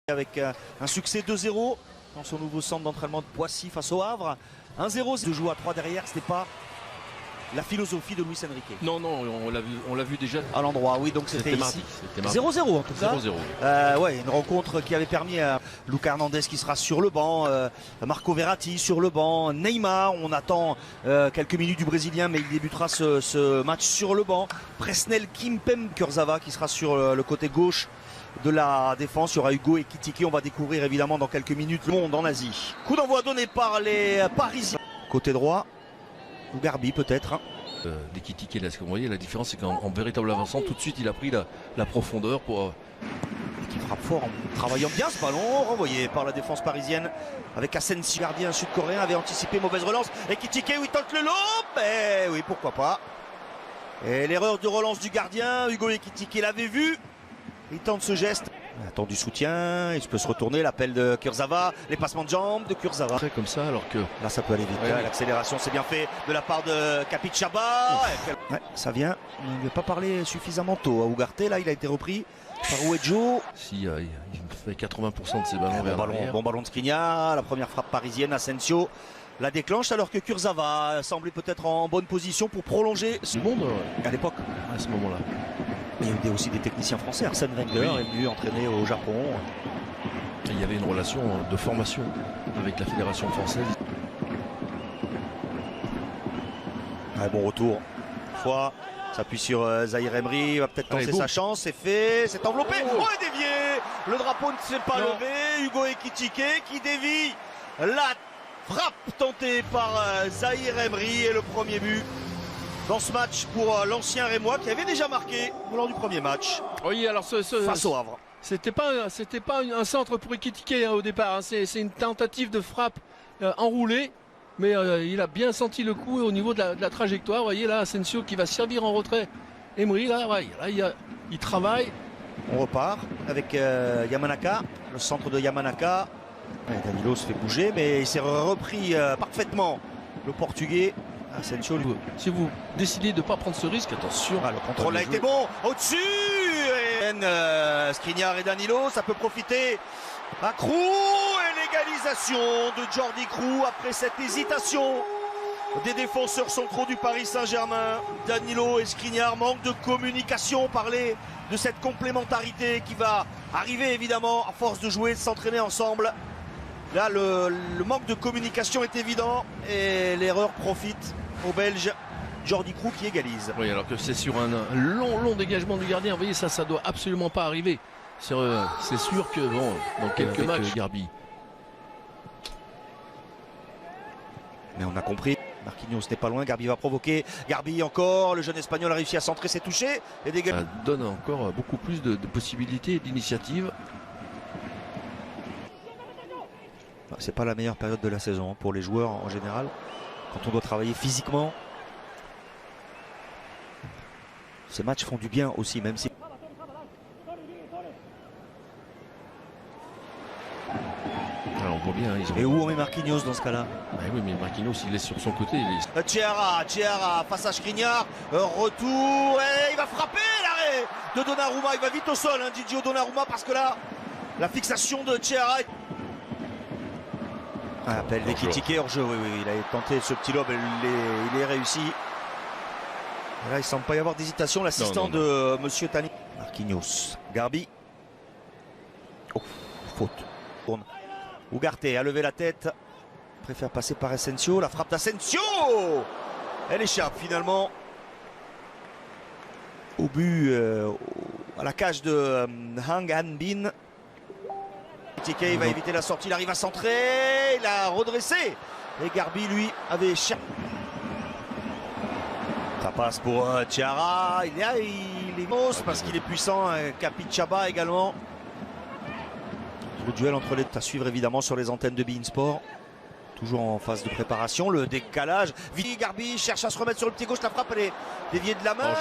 Avec un succès 2-0 dans son nouveau centre d'entraînement de Poissy face au Havre. 1-0, de jouer à 3 derrière, ce n'est pas la philosophie de Luis Enrique. Non, on l'a vu déjà à l'endroit, oui, donc c'était mardi. 0-0 en tout cas. 0-0. Ouais, une rencontre qui avait permis à Lucas Hernandez qui sera sur le banc, Marco Verratti sur le banc, Neymar, on attend quelques minutes du Brésilien, mais il débutera ce match sur le banc. Presnel Kimpembe Kurzawa qui sera sur le côté gauche de la défense. Il y aura Hugo Ekitike, on va découvrir évidemment dans quelques minutes le monde en Asie. Coup d'envoi donné par les Parisiens. Côté droit, ou Garbi peut-être. Hein. Ekitike, là, vous voyez, la différence c'est qu'en véritable avançant, tout de suite il a pris la profondeur pour... Qui frappe fort en travaillant bien ce ballon, renvoyé par la défense parisienne avec Asensio, gardien sud-coréen, avait anticipé, mauvaise relance. Ekitike, oui, tente le lob, et oui, pourquoi pas. Et l'erreur de relance du gardien, Hugo Ekitike l'avait vu. Il tente ce geste. Il attend du soutien, il peut se retourner, l'appel de Kurzawa, les passements de jambes de Kurzawa. Comme ça alors que... Là ça peut aller vite, ouais. L'accélération c'est bien fait de la part de Capixaba. Ouais, ça vient, il n'a pas parlé suffisamment tôt à Ugarte, là il a été repris par Uejo. Si, il fait 80% de ses ballons vers l'arrière. Bon ballon de Skriniar, la première frappe parisienne, Asensio la déclenche alors que Kurzawa semblait peut-être en bonne position pour prolonger ce monde à l'époque. À ce moment-là. Il y a aussi des techniciens français. Arsène Wenger est venu entraîner au Japon. Et il y avait une relation de formation avec la fédération française. Ouais, bon retour. Fois, s'appuie sur Zahir Emery. Il va peut-être tenter sa chance. C'est fait. C'est enveloppé. Oh, et dévié. Le drapeau ne s'est pas levé. Hugo Ekitike qui dévie la frappe tentée par Zahir Emery et le premier but dans ce match pour l'ancien Rémois qui avait déjà marqué lors du premier match. Oui, alors face au Havre. C'était pas un centre pour Ekitike au départ. Hein. C'est une tentative de frappe enroulée, mais il a bien senti le coup au niveau de la trajectoire. Vous voyez là, Asensio qui va servir en retrait. Emery là, ouais, il travaille. On repart avec Yamanaka, le centre de Yamanaka. Ouais, Danilo se fait bouger, mais il s'est repris parfaitement le Portugais. Asensio, si vous décidez de ne pas prendre ce risque, attention. Le contrôle a été bon. Au-dessus, Skriniar et Danilo, ça peut profiter à Krou. Et l'égalisation de Jordi Krou après cette hésitation des défenseurs centraux du Paris Saint-Germain. Danilo et Skriniar, manque de communication. On parlait de cette complémentarité qui va arriver évidemment à force de jouer, de s'entraîner ensemble. Là, le manque de communication est évident et l'erreur profite au Belge Jordi Krou qui égalise. Oui, alors que c'est sur un long dégagement du gardien. Vous voyez, ça doit absolument pas arriver. C'est sûr que bon, dans quelques matchs, Garbi. Mais on a compris. Marquinhos n'est pas loin. Garbi va provoquer. Garbi encore. Le jeune Espagnol a réussi à centrer, c'est touché. Et ça donne encore beaucoup plus de possibilités et d'initiatives. C'est pas la meilleure période de la saison pour les joueurs en général. Quand on doit travailler physiquement. Ces matchs font du bien aussi, même si... Alors on voit bien. Et où on met Marquinhos dans ce cas-là? Oui, mais Marquinhos il est sur son côté. Chiara face à Skriniar. Retour. Et il va frapper l'arrêt de Donnarumma. Il va vite au sol, Didio Donnarumma, parce que là, la fixation de Chiara... Appel d'Ekitike hors jeu, oui, il a tenté ce petit lob, il est réussi. Et là, il semble pas y avoir d'hésitation, l'assistant de Monsieur Tani. Marquinhos, Garbi. Oh, faute. Ugarte a levé la tête, préfère passer par Asensio, la frappe d'Asensio. Elle échappe finalement au but, à la cage de Hang Han-bin. Il va éviter la sortie, il arrive à centrer, il a redressé. Et Garbi, lui, avait cherché. Ça passe pour Chiara. Il est mousse parce qu'il est puissant. Capixaba également. Le duel entre les deux à suivre évidemment sur les antennes de beIN Sport. Toujours en phase de préparation. Le décalage. Garbi cherche à se remettre sur le pied gauche. La frappe, elle est déviée de la main.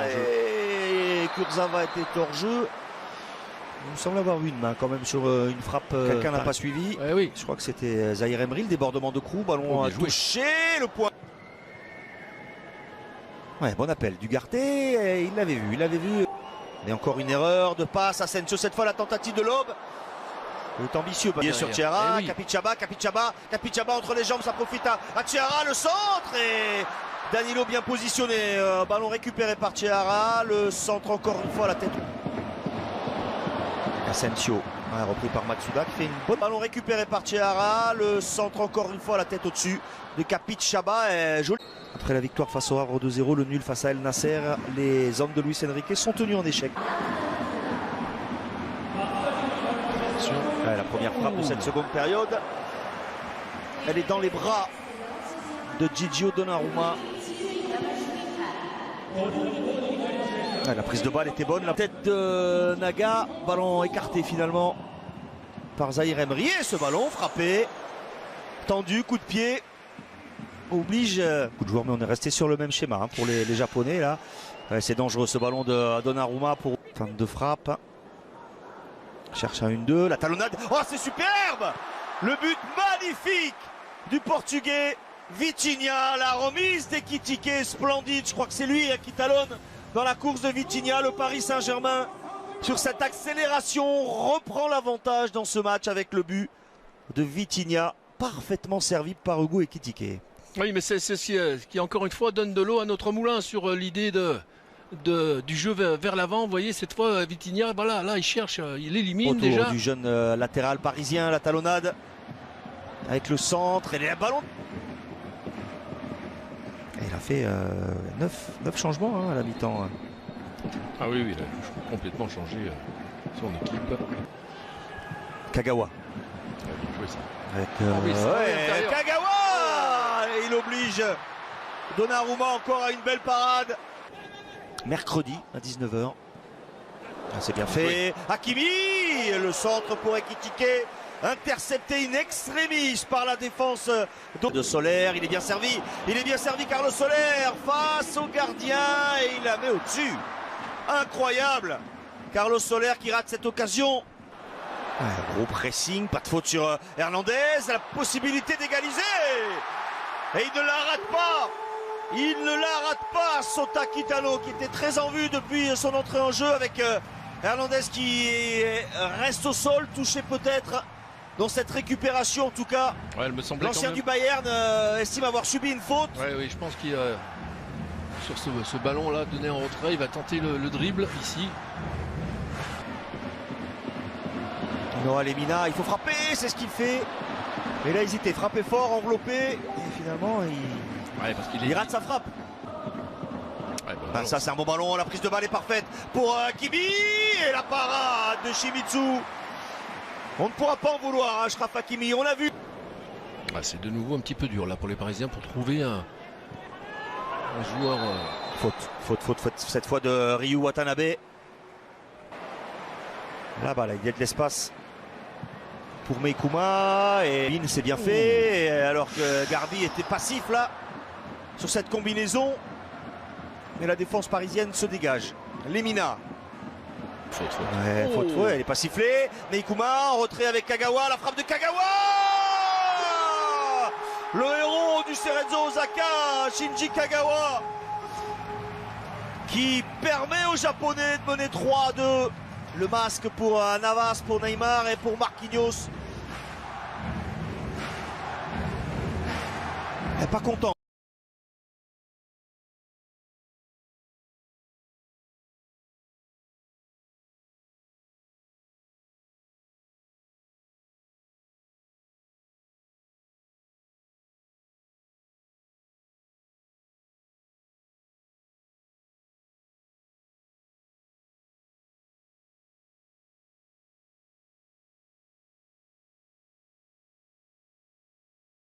Et Kurzawa était hors jeu. Il me semble avoir eu une main quand même sur une frappe. Quelqu'un n'a pas suivi. Oui. Je crois que c'était Zahir Emery, le débordement de Krou. Ballon a touché le point. Ouais, bon appel d'Ugarte. Il l'avait vu. Mais encore une erreur de passe. Asensio, cette fois la tentative de l'aube. Il est ambitieux, bien sûr, Thiara, oui. Capixaba entre les jambes, ça profite à Thiara, le centre et Danilo bien positionné, ballon récupéré par Thiara, le centre encore une fois à la tête. Asensio, ouais, repris par Matsuda qui fait une bonne ballon récupéré par Thiara, le centre encore une fois à la tête au-dessus de Capixaba est joli. Après la victoire face au Havre 2-0, le nul face à El Nasser, les hommes de Luis Enrique sont tenus en échec. Ouais, la première frappe de cette seconde période, elle est dans les bras de Gigio Donnarumma. Ouais, la prise de balle était bonne, la tête de Naga, ballon écarté finalement par Zahir Emery. Et ce ballon frappé, tendu, coup de pied, oblige. Coup de joueur, mais on est resté sur le même schéma hein, pour les Japonais là. Ouais, c'est dangereux ce ballon de Donnarumma pour fin de frappe. Cherche un 1-2, la talonnade. Oh, c'est superbe! Le but magnifique du Portugais Vitinha, la remise d'Ekitike splendide. Je crois que c'est lui qui talonne dans la course de Vitinha. Le Paris Saint-Germain, sur cette accélération, reprend l'avantage dans ce match avec le but de Vitinha, parfaitement servi par Hugo Ekitike. Oui, mais c'est ce qui, encore une fois, donne de l'eau à notre moulin sur l'idée du jeu vers l'avant. Vous voyez, cette fois, Vitinha, voilà, là, il cherche, il élimine autour déjà. Du jeune latéral parisien, la talonnade avec le centre et les ballons. Et il a fait 9 changements hein, à la mi-temps. Ah oui, il a complètement changé son équipe. Kagawa. Bien joué, ça. Avec Kagawa, et il oblige Donnarumma encore à une belle parade. Mercredi à 19h. C'est bien fait. Oui. Hakimi, le centre pour Ekitike, intercepté in extremis par la défense de Soler. Il est bien servi. Il est bien servi Carlos Soler face au gardien et il la met au-dessus. Incroyable. Carlos Soler qui rate cette occasion. Ouais, gros pressing, pas de faute sur Hernandez. La possibilité d'égaliser. Et il ne la rate pas. Il ne la rate pas, Sota Kitano, qui était très en vue depuis son entrée en jeu avec Hernandez qui reste au sol, touché peut-être dans cette récupération en tout cas. Ouais, elle me semblait l'ancien du Bayern estime avoir subi une faute. Ouais, oui, je pense qu'il sur ce ballon-là donné en retrait, il va tenter le dribble ici. Noah Lemina, il faut frapper, c'est ce qu'il fait. Mais là, hésité, frapper fort, enveloppé, et finalement, il rate sa frappe. Ouais, bah, ça, c'est un bon ballon. La prise de balle est parfaite pour Hakimi. Et la parade de Shimizu. On ne pourra pas en vouloir, Achraf Hakimi. On l'a vu. Ah, c'est de nouveau un petit peu dur là pour les Parisiens pour trouver un joueur. Faute cette fois de Ryu Watanabe. Là-bas, là, il y a de l'espace pour Meikuma. Et Bin, c'est bien fait. Et alors que Garbi était passif là sur cette combinaison. Mais la défense parisienne se dégage. Lemina. Faute. Ouais, faute, elle n'est pas sifflée. Meikuma en retrait avec Kagawa. La frappe de Kagawa. Le héros du Cerezo Osaka, Shinji Kagawa, qui permet aux Japonais de mener 3-2. Le masque pour Navas, pour Neymar et pour Marquinhos. Elle n'est pas content.